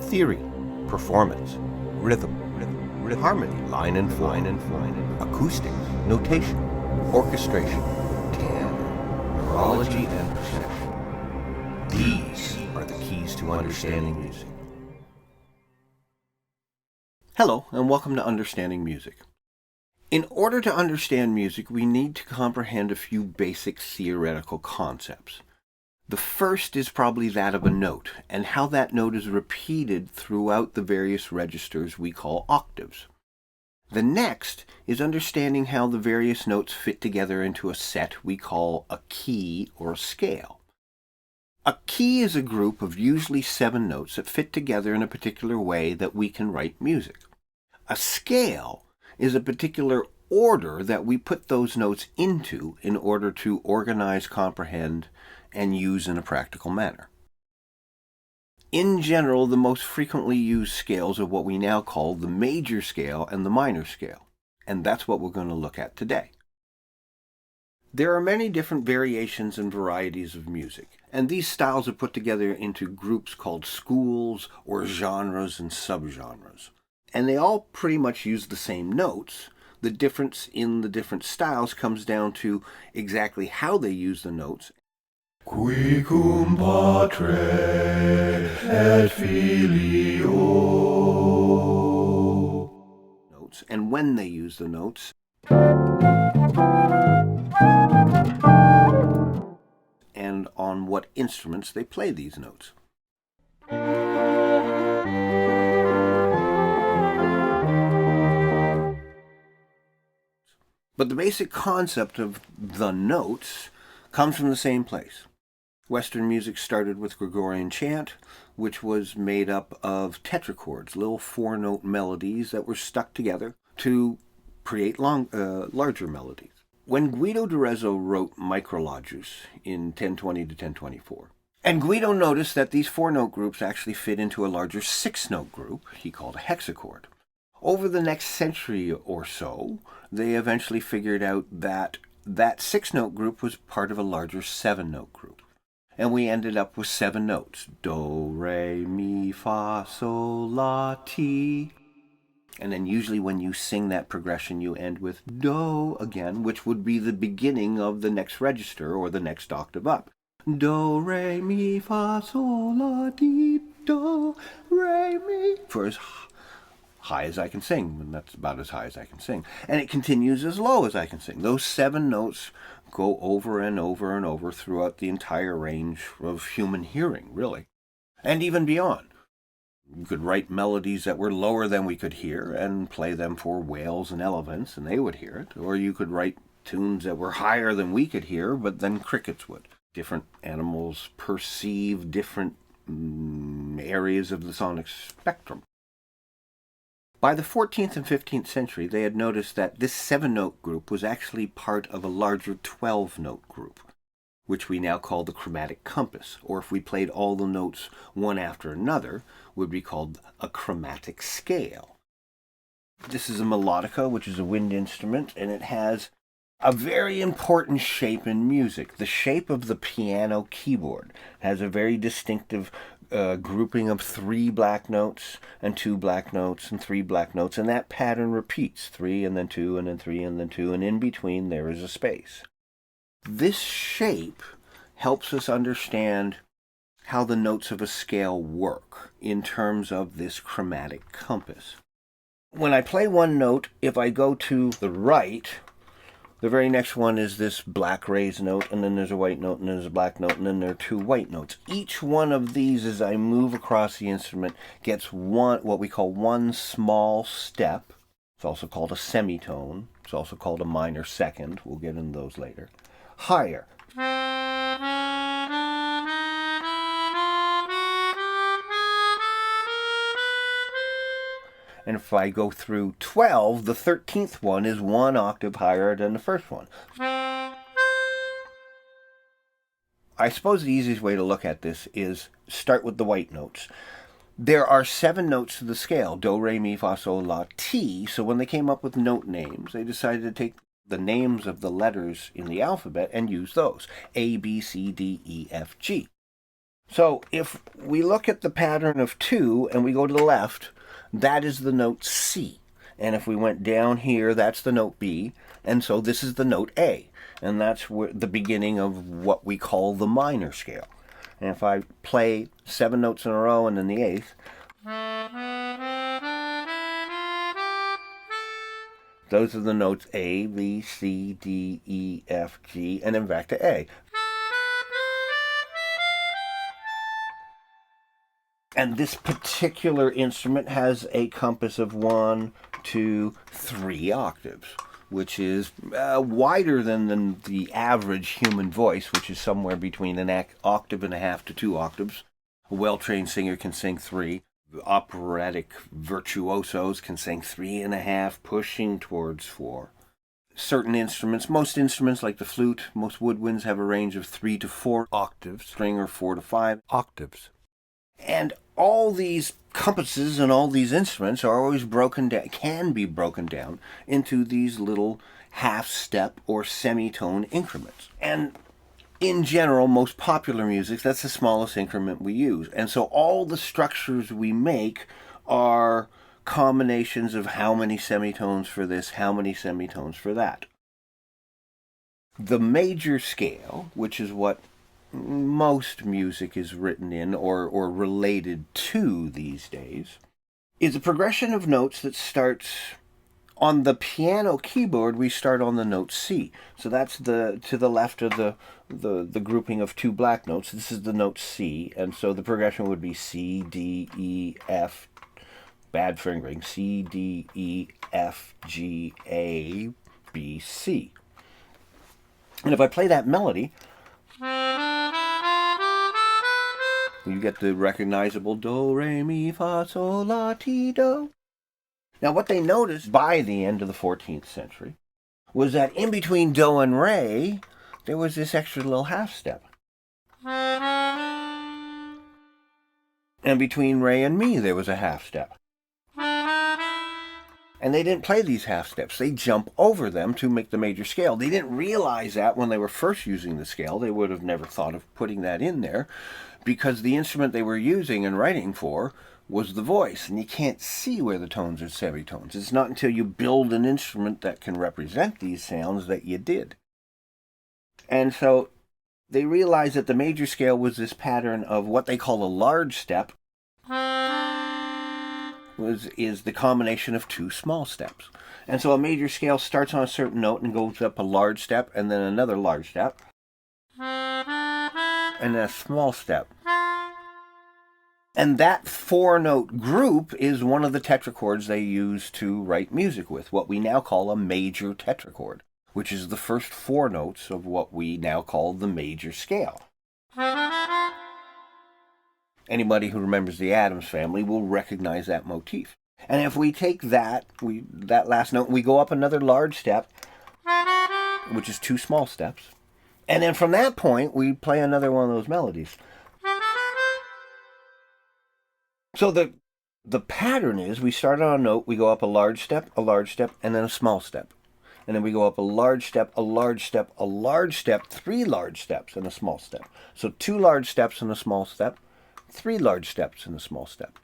theory, performance, rhythm, harmony, line and form, acoustics, notation, orchestration, neurology, and perception. These are the keys to understanding music. Hello, and welcome to Understanding Music. In order to understand music, we need to comprehend a few basic theoretical concepts. The first is probably that of a note, and how that note is repeated throughout the various registers we call octaves. The next is understanding how the various notes fit together into a set we call a key or a scale. A key is a group of usually 7 notes that fit together in a particular way that we can write music. A scale is a particular order that we put those notes into in order to organize, comprehend, and use in a practical manner. In general, the most frequently used scales are what we now call the major scale and the minor scale, and that's what we're going to look at today. There are many different variations and varieties of music, and these styles are put together into groups called schools or genres and subgenres. And they all pretty much use the same notes. The difference in the different styles comes down to exactly how they use the notes. Qui cum patre et filio. Notes, and when they use the notes. And on what instruments they play these notes. But the basic concept of the notes comes from the same place. Western music started with Gregorian chant, which was made up of tetrachords, little 4-note melodies that were stuck together to create larger melodies. When Guido d'Arezzo wrote Micrologus in 1020 to 1024, and Guido noticed that these 4-note groups actually fit into a larger 6-note group he called a hexachord. Over the next century or so, they eventually figured out that that 6-note group was part of a larger 7-note group. And we ended up with 7 notes. Do, re, mi, fa, sol, la, ti. And then usually when you sing that progression, you end with do again, which would be the beginning of the next register or the next octave up. Do, re, mi, fa, sol, la, ti, do, re, mi. For as high as I can sing, and that's about as high as I can sing. And it continues as low as I can sing. Those 7 notes go over and over and over throughout the entire range of human hearing, really, and even beyond. You could write melodies that were lower than we could hear and play them for whales and elephants, and they would hear it. Or you could write tunes that were higher than we could hear, but then crickets would. Different animals perceive different areas of the sonic spectrum. By the 14th and 15th century, they had noticed that this 7-note group was actually part of a larger 12-note group, which we now call the Chromatic Compass, or if we played all the notes one after another, would be called a chromatic scale. This is a melodica, which is a wind instrument, and it has a very important shape in music. The shape of the piano keyboard has a very distinctive grouping of 3 black notes and 2 black notes and 3 black notes, and that pattern repeats 3 and then 2 and then 3 and then 2, and in between there is a space. This shape helps us understand how the notes of a scale work in terms of this chromatic compass. When I play one note, if I go to the right, the very next one is this black raised note, and then there's a white note, and then there's a black note, and then there are 2 white notes. Each one of these, as I move across the instrument, gets what we call one small step. It's also called a semitone. It's also called a minor second. We'll get into those later. Higher. And if I go through 12, the 13th one is 1 octave higher than the first one. I suppose the easiest way to look at this is start with the white notes. There are 7 notes to the scale, do, re, mi, fa, sol, la, ti, so when they came up with note names, they decided to take the names of the letters in the alphabet and use those, A, B, C, D, E, F, G. So if we look at the pattern of 2 and we go to the left, that is the note C. And if we went down here, that's the note B. And so this is the note A. And that's the beginning of what we call the minor scale. And if I play 7 notes in a row and then the 8th, those are the notes A, B, C, D, E, F, G, and then back to A. And this particular instrument has a compass of 1, 2, 3 octaves, which is wider than the average human voice, which is somewhere between an octave and a half to 2 octaves. A well-trained singer can sing 3. Operatic virtuosos can sing 3.5, pushing towards 4. Certain instruments, most instruments like the flute, most woodwinds have a range of 3 to 4 octaves, string or 4 to 5 octaves. And all these compasses and all these instruments are always can be broken down into these little half-step or semitone increments. And in general, most popular music, that's the smallest increment we use. And so all the structures we make are combinations of how many semitones for this, how many semitones for that. The major scale, which is what most music is written in or related to these days, is a progression of notes that starts on the piano keyboard. We start on the note C. So that's to the left of the grouping of 2 black notes. This is the note C, and so the progression would be C, D, E, F, bad fingering, C, D, E, F, G, A, B, C. And if I play that melody, you get the recognizable do, re, mi, fa, sol, la, ti, do. Now what they noticed by the end of the 14th century was that in between do and re, there was this extra little half step. And between re and mi, there was a half step. And they didn't play these half steps. They jump over them to make the major scale. They didn't realize that when they were first using the scale. They would have never thought of putting that in there because the instrument they were using and writing for was the voice, and you can't see where the tones are semitones. It's not until you build an instrument that can represent these sounds that you did. And so they realized that the major scale was this pattern of what they call a large step, is the combination of 2 small steps. And so a major scale starts on a certain note and goes up a large step, and then another large step, and then a small step. And that 4-note group is one of the tetrachords they use to write music with, what we now call a major tetrachord, which is the first 4 notes of what we now call the major scale. Anybody who remembers the Addams Family will recognize that motif. And if we take that last note, we go up another large step, which is 2 small steps. And then from that point, we play another one of those melodies. So the pattern is we start on a note, we go up a large step, and then a small step. And then we go up a large step, a large step, a large step, 3 large steps, and a small step. So 2 large steps and a small step, 3 large steps and a small step.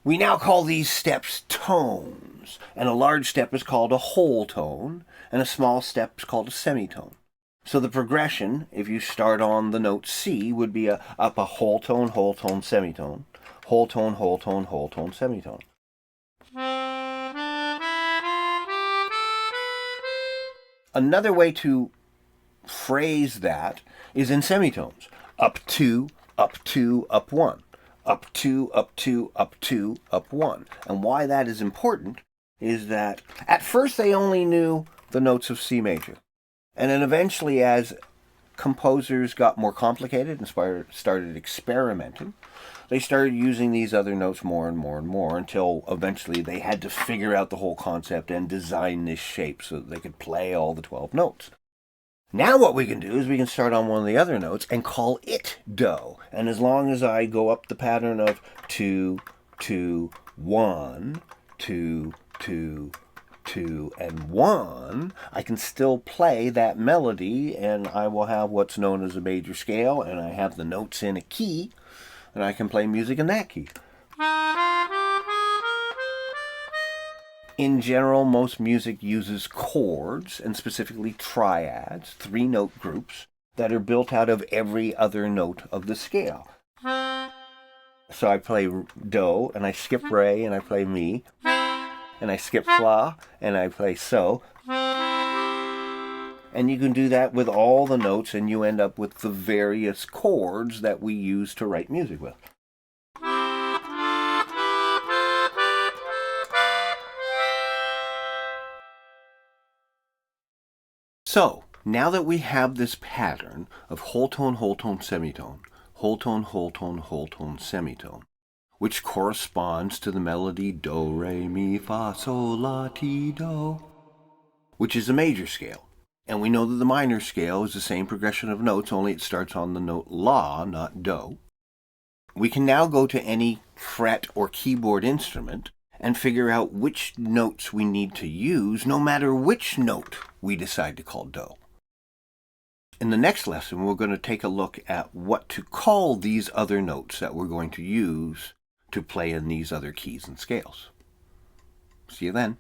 We now call these steps tones, and a large step is called a whole tone, and a small step is called a semitone. So the progression, if you start on the note C, would be up a whole tone, semitone, whole tone, semitone. Another way to phrase that is in semitones. Up 2, up 2, up 1. Up 2, up 2, up 2, up 1. And why that is important is that at first they only knew the notes of C major. And then eventually, as composers got more complicated and started experimenting, they started using these other notes more and more and more until eventually they had to figure out the whole concept and design this shape so that they could play all the 12 notes. Now what we can do is we can start on one of the other notes and call it do. And as long as I go up the pattern of 2, 2, 1, 2, 2, 2, and 1, I can still play that melody, and I will have what's known as a major scale, and I have the notes in a key, and I can play music in that key. In general, most music uses chords, and specifically triads, 3-note groups, that are built out of every other note of the scale. So I play Do, and I skip Re, and I play Mi, and I skip Fa, and I play So. And you can do that with all the notes, and you end up with the various chords that we use to write music with. So, now that we have this pattern of whole tone, semitone, whole tone, semitone, which corresponds to the melody Do, Re, Mi, Fa, Sol, La, Ti, Do, which is a major scale. And we know that the minor scale is the same progression of notes, only it starts on the note La, not Do. We can now go to any fret or keyboard instrument and figure out which notes we need to use, no matter which note we decide to call Do. In the next lesson, we're going to take a look at what to call these other notes that we're going to use to play in these other keys and scales. See you then.